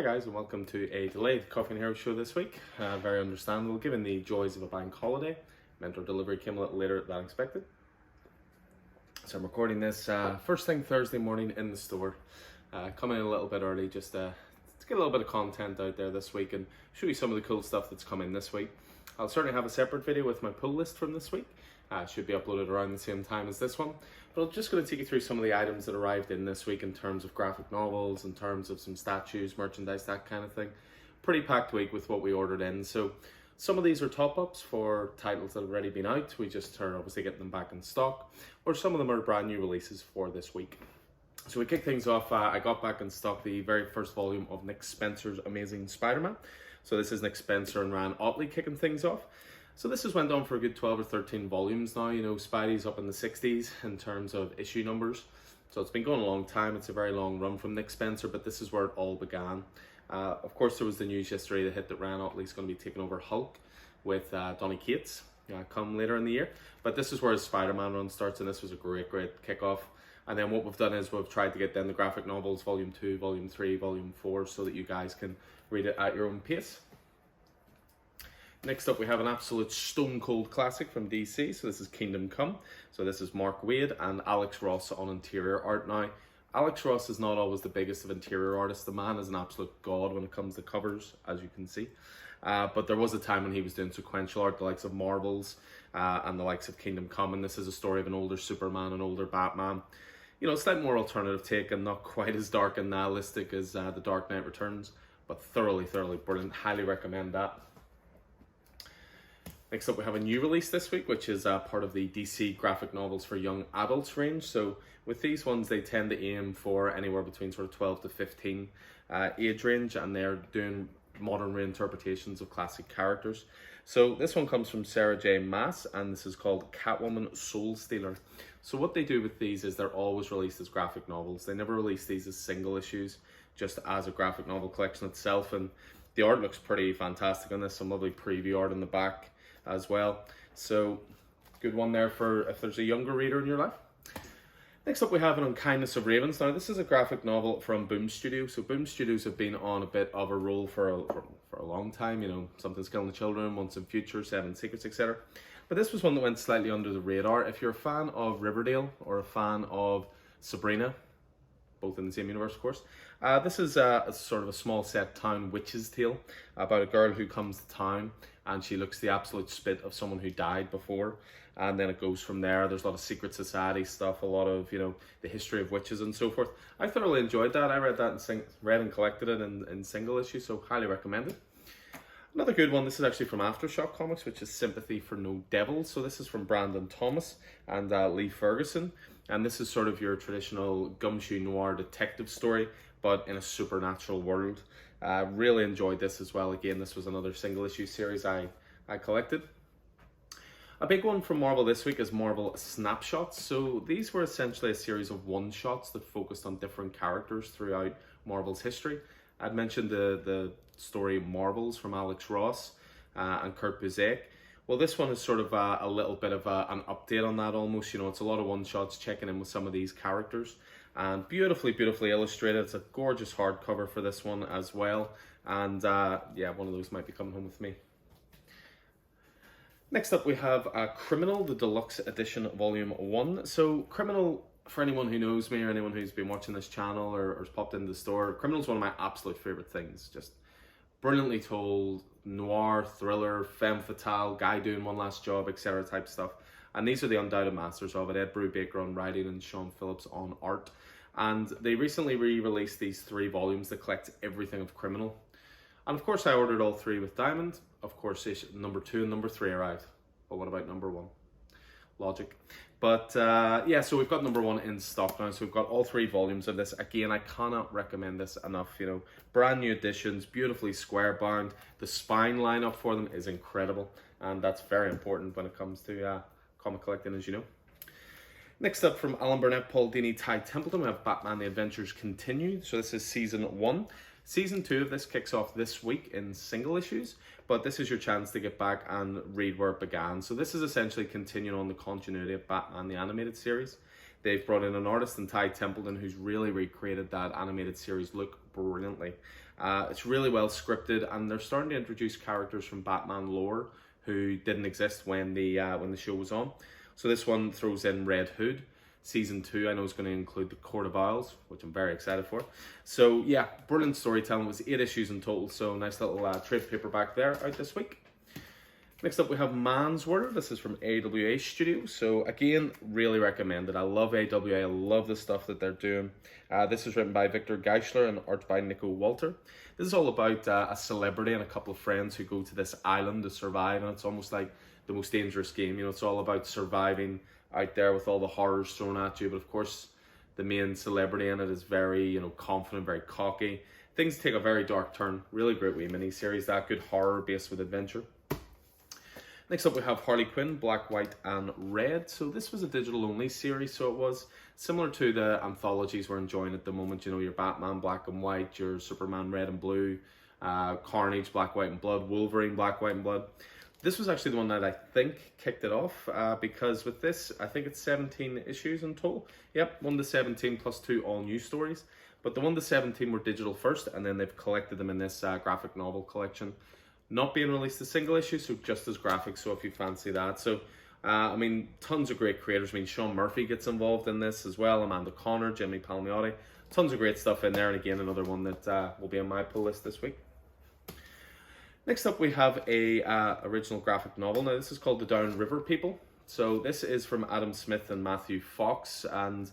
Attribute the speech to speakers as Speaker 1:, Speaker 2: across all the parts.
Speaker 1: guys, and welcome to a delayed Coffee and Hero show this week. Very understandable given the joys of a bank holiday. Meant our delivery came a little later than expected. So I'm recording this first thing Thursday morning in the store. Coming in a little bit early just to get a little bit of content out there this week and show you some of the cool stuff that's coming this week. I'll certainly have a separate video with my pull list from this week. Should be uploaded around the same time as this one. But I'm just going to take you through some of the items that arrived in this week in terms of graphic novels, in terms of some statues, merchandise, that kind of thing. Pretty packed week with what we ordered in. So some of these are top-ups for titles that have already been out. We just are obviously getting them back in stock. Or some of them are brand new releases for this week. So we kick things off. I got back in stock the very first volume of Nick Spencer's Amazing Spider-Man. So this is Nick Spencer and Ryan Ottley kicking things off. So this has went on for a good 12 or 13 volumes now. You know, Spidey's up in the 60s in terms of issue numbers. So it's been going a long time. It's a very long run from Nick Spencer, but this is where it all began. Of course, there was the news yesterday that hit that Ryan Ottley's going to be taking over Hulk with Donny Cates come later in the year. But this is where his Spider-Man run starts, and this was a great kickoff. And then what we've done is we've tried to get then the graphic novels, Volume 2, Volume 3, Volume 4, so that you guys can read it at your own pace. Next up, we have an absolute stone cold classic from DC. So this is Kingdom Come. So this is Mark Waid and Alex Ross on interior art. Now, Alex Ross is not always the biggest of interior artists. The man is an absolute god when it comes to covers, as you can see. But there was a time when he was doing sequential art, the likes of Marvels and the likes of Kingdom Come. And this is a story of an older Superman, an older Batman. You know, slightly more alternative take and not quite as dark and nihilistic as The Dark Knight Returns. But thoroughly brilliant. Highly recommend that. Next up, we have a new release this week, which is part of the DC graphic novels for young adults range. So with these ones, they tend to aim for anywhere between sort of 12 to 15 age range, and they're doing modern reinterpretations of classic characters. So this one comes from Sarah J. Maas, and this is called Catwoman Soul Stealer. So what they do with these is they're always released as graphic novels. They never release these as single issues, just as a graphic novel collection itself. And the art looks pretty fantastic on this. Some lovely preview art in the back as well. So good one there for if there's a younger reader in your life. Next up, we have an Unkindness of Ravens. Now this is a graphic novel from Boom Studio. So Boom Studios have been on a bit of a roll for a long time. You know, Something's Killing the Children, Once in Future, Seven Secrets, etc. But this was one that went slightly under the radar. If you're a fan of Riverdale or a fan of Sabrina, both in the same universe, of course. This is a sort of a small set town witch's tale about a girl who comes to town and she looks the absolute spit of someone who died before, and then it goes from there. There's a lot of secret society stuff, a lot of, you know, the history of witches and so forth. I thoroughly enjoyed that. I read that and read and collected it in single issue, so highly recommend it. Another good one, this is actually from Aftershock Comics, which is Sympathy for No Devils. So this is from Brandon Thomas and Lee Ferguson. And this is sort of your traditional gumshoe noir detective story, but in a supernatural world. Really enjoyed this as well. Again, this was another single issue series I collected. A big one from Marvel this week is Marvel Snapshots. So these were essentially a series of one-shots that focused on different characters throughout Marvel's history. I'd mentioned the story Marvels from Alex Ross and Kurt Busiek. Well, this one is sort of a little bit of an update on that almost. You know, it's a lot of one-shots checking in with some of these characters. And beautifully illustrated. It's a gorgeous hardcover for this one as well. And yeah, one of those might be coming home with me. Next up, we have Criminal, the Deluxe Edition, Volume 1. So Criminal, for anyone who knows me or anyone who's been watching this channel or has popped into the store, Criminal is one of my absolute favourite things. Just brilliantly told, noir, thriller, femme fatale, guy doing one last job, etc. type stuff. And these are the undoubted masters of it. Ed Brubaker on writing and Sean Phillips on art. And they recently re-released these 3 volumes that collect everything of Criminal. And of course I ordered all 3 with Diamond. Of course number 2 and number 3 arrived. But what about number 1? Logic. But yeah, so we've got number 1 in stock now. So we've got all 3 volumes of this. Again, I cannot recommend this enough. You know, brand new editions, beautifully square bound. The spine lineup for them is incredible. And that's very important when it comes to comic collecting, as you know. Next up, from Alan Burnett, Paul Dini, Ty Templeton, we have Batman: The Adventures Continue. So this is season 1. Season 2 of this kicks off this week in single issues, but this is your chance to get back and read where it began. So this is essentially continuing on the continuity of Batman, the animated series. They've brought in an artist in Ty Templeton who's really recreated that animated series look brilliantly. It's really well scripted, and they're starting to introduce characters from Batman lore who didn't exist when the show was on. So this one throws in Red Hood. Season 2, I know, is going to include the Court of Owls, which I'm very excited for. So yeah, brilliant storytelling. It was 8 issues in total, so nice little trade paperback there out this week. Next up we have Man's Word. This is from AWA Studios. So again, really recommend it. I love AWA, I love the stuff that they're doing. This is written by Victor Geisler and art by Nico Walter. This is all about a celebrity and a couple of friends who go to this island to survive, and it's almost like the most dangerous game. You know, it's all about surviving out there with all the horrors thrown at you, but of course the main celebrity in it is very, you know, confident, very cocky. Things take a very dark turn. Really great wee mini-series, that good horror based with adventure. Next up we have Harley Quinn, Black, White and Red. So this was a digital only series, so it was similar to the anthologies we're enjoying at the moment. You know, your Batman Black and White, your Superman Red and Blue, Carnage Black, White and Blood, Wolverine Black, White and Blood. This was actually the one that I think kicked it off, because with this, I think it's 17 issues in total. Yep, 1 to 17 plus 2 all new stories. But the 1 to 17 were digital first, and then they've collected them in this graphic novel collection. Not being released as single issues, so just as graphics, so if you fancy that. So, I mean, tons of great creators. I mean, Sean Murphy gets involved in this as well, Amanda Connor, Jimmy Palmiotti. Tons of great stuff in there, and again, another one that will be on my pull list this week. Next up we have a original graphic novel. Now this is called The Down River People. So this is from Adam Smith and Matthew Fox, and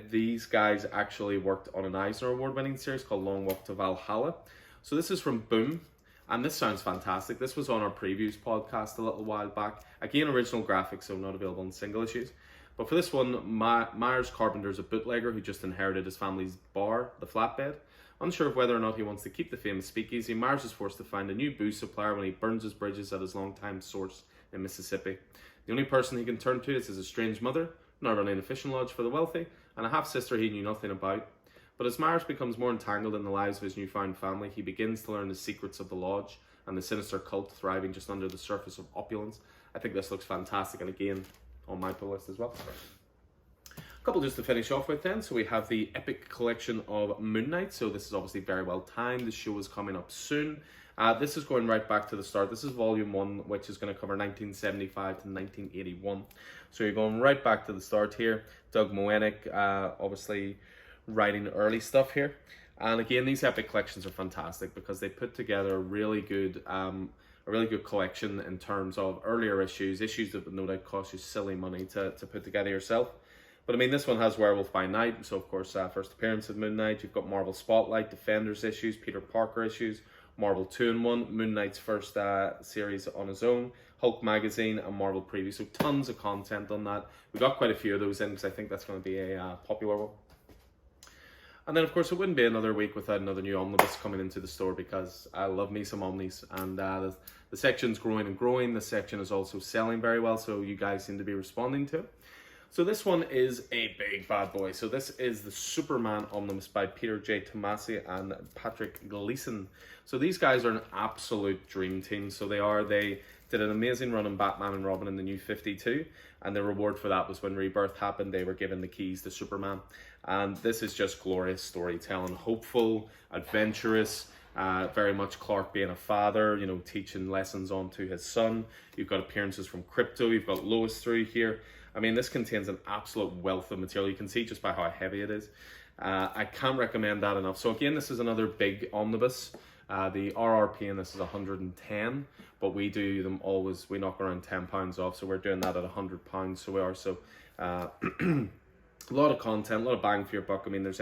Speaker 1: these guys actually worked on an Eisner Award winning series called Long Walk to Valhalla. So this is from Boom, and this sounds fantastic. This was on our previews podcast a little while back. Again, original graphics, so not available in single issues. But for this one, Myers Carpenter is a bootlegger who just inherited his family's bar, the Flatbed. Unsure of whether or not he wants to keep the famous speakeasy, Myers is forced to find a new booze supplier when he burns his bridges at his longtime source in Mississippi. The only person he can turn to is his estranged mother, now running a fishing lodge for the wealthy, and a half-sister he knew nothing about. But as Myers becomes more entangled in the lives of his newfound family, he begins to learn the secrets of the lodge and the sinister cult thriving just under the surface of opulence. I think this looks fantastic, and again, on my pull list as well. A couple just to finish off with then. So we have the epic collection of Moon Knight. So this is obviously very well timed. The show is coming up soon. This is going right back to the start. This is volume 1, which is going to cover 1975 to 1981. So you're going right back to the start here. Doug Moenick, obviously writing early stuff here. And again, these epic collections are fantastic because they put together a really good collection in terms of earlier issues that would no doubt cost you silly money to put together yourself. But I mean, this one has Werewolf by Night, so of course, first appearance of Moon Knight. You've got Marvel Spotlight, Defenders issues, Peter Parker issues, Marvel 2-in-1, Moon Knight's first series on his own, Hulk magazine, and Marvel preview. So tons of content on that. We got quite a few of those in because I think that's going to be a popular one. And then, of course, it wouldn't be another week without another new omnibus coming into the store because I love me some omnis. And the section's growing and growing. The section is also selling very well, so you guys seem to be responding to it. So this one is a big bad boy. So this is the Superman omnibus by Peter J. Tomasi and Patrick Gleason. So these guys are an absolute dream team. So they did an amazing run on Batman and Robin in the New 52. And the reward for that was when Rebirth happened, they were given the keys to Superman. And this is just glorious storytelling. Hopeful, adventurous, very much Clark being a father, you know, teaching lessons on to his son. You've got appearances from Crypto. You've got Lois through here. I mean, this contains an absolute wealth of material. You can see just by how heavy it is. I can't recommend that enough. So again, this is another big omnibus. The RRP in this is 110, but we do them always, we knock around £10 off. So we're doing that at £100. So we are. So a lot of content, a lot of bang for your buck. I mean, there's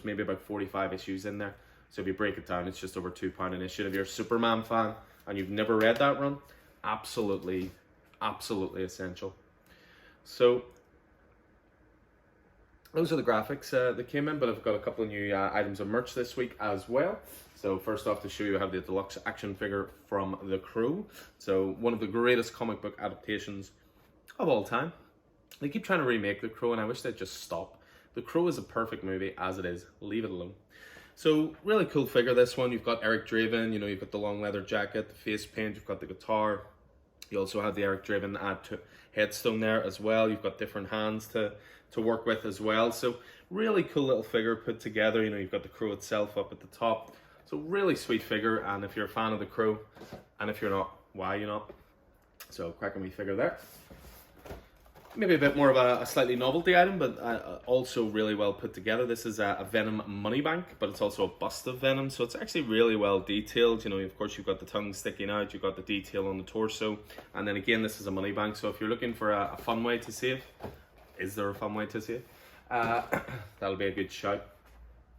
Speaker 1: maybe about 45 issues in there. So if you break it down, it's just over £2 an issue. If you're a Superman fan and you've never read that run, absolutely essential. So those are the graphics that came in, but I've got a couple of new items of merch this week as well. So first off, to show you, I have the deluxe action figure from The Crow. So one of the greatest comic book adaptations of all time. They keep trying to remake The Crow, and I wish they'd just stop. The Crow is a perfect movie as it is. Leave it alone. So really cool figure, this one. You've got Eric Draven, you know, you've got the long leather jacket, the face paint, you've got the guitar. You also have the Eric Draven headstone there as well. You've got different hands to work with as well. So really cool little figure put together. You know, you've got the crow itself up at the top. So really sweet figure, and if you're a fan of the crow, and if you're not, why you not? So cracking wee figure there. Maybe a bit more of a slightly novelty item, but also really well put together. This is a Venom money bank, but it's also a bust of Venom, so it's actually really well detailed. You know, of course, you've got the tongue sticking out, you've got the detail on the torso, and then again, this is a money bank. So if you're looking for a fun way to save, is there a fun way to save? That'll be a good shout.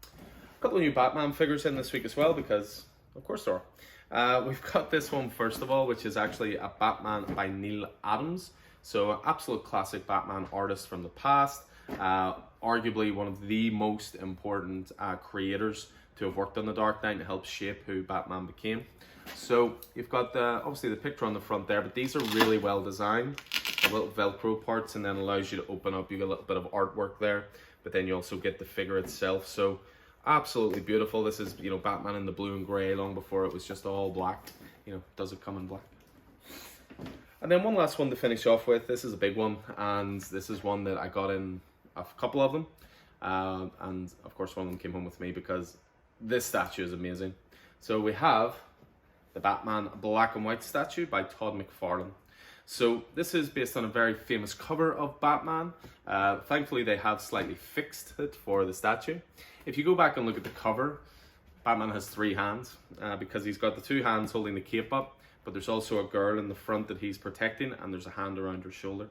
Speaker 1: A couple of new Batman figures in this week as well, because of course there are. We've got this one first of all, which is actually a Batman by Neil Adams. So absolute classic Batman artist from the past, arguably one of the most important creators to have worked on The Dark Knight and helped shape who Batman became. So you've got obviously the picture on the front there, but these are really well designed. The little Velcro parts, and then allows you to open up. You get a little bit of artwork there, but then you also get the figure itself. So absolutely beautiful. This is, you know, Batman in the blue and grey long before it was just all black. You know, does it come in black? And then one last one to finish off with. This is a big one, and this is one that I got in a couple of them. And of course one of them came home with me because this statue is amazing. So we have the Batman black and white statue by Todd McFarlane. So this is based on a very famous cover of Batman. Thankfully they have slightly fixed it for the statue. If you go back and look at the cover, Batman has 3 hands because he's got the 2 hands holding the cape up, but there's also a girl in the front that he's protecting, and there's a hand around her shoulder.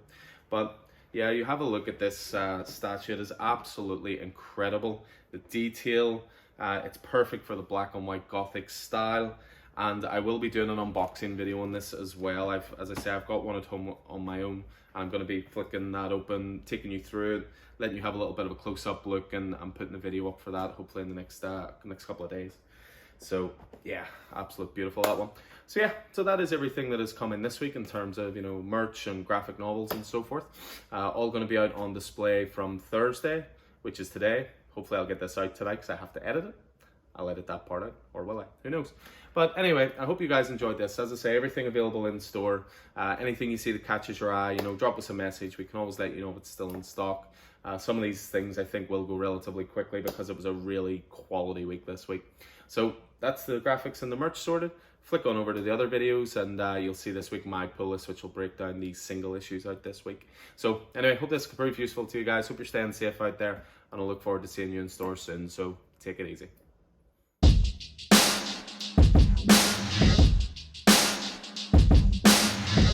Speaker 1: But yeah, you have a look at this statue. It is absolutely incredible. The detail, it's perfect for the black and white gothic style. And I will be doing an unboxing video on this as well. As I say, I've got one at home on my own. I'm going to be flicking that open, taking you through it, letting you have a little bit of a close-up look, and I'm putting a video up for that hopefully in the next couple of days. So yeah, absolute beautiful, that one. So yeah, so that is everything that is coming this week in terms of, you know, merch and graphic novels and so forth. All going to be out on display from Thursday, which is today. Hopefully I'll get this out tonight because I have to edit it. I'll edit that part out, or will I? Who knows? But anyway, I hope you guys enjoyed this. As I say, everything available in store. Anything you see that catches your eye, you know, drop us a message. We can always let you know if it's still in stock. Some of these things I think will go relatively quickly because it was a really quality week this week. So that's the graphics and the merch sorted. Flick on over to the other videos, and you'll see this week my pull list, which will break down these single issues out this week. So anyway, hope this can prove useful to you guys. Hope you're staying safe out there, and I look forward to seeing you in store soon. So take it easy.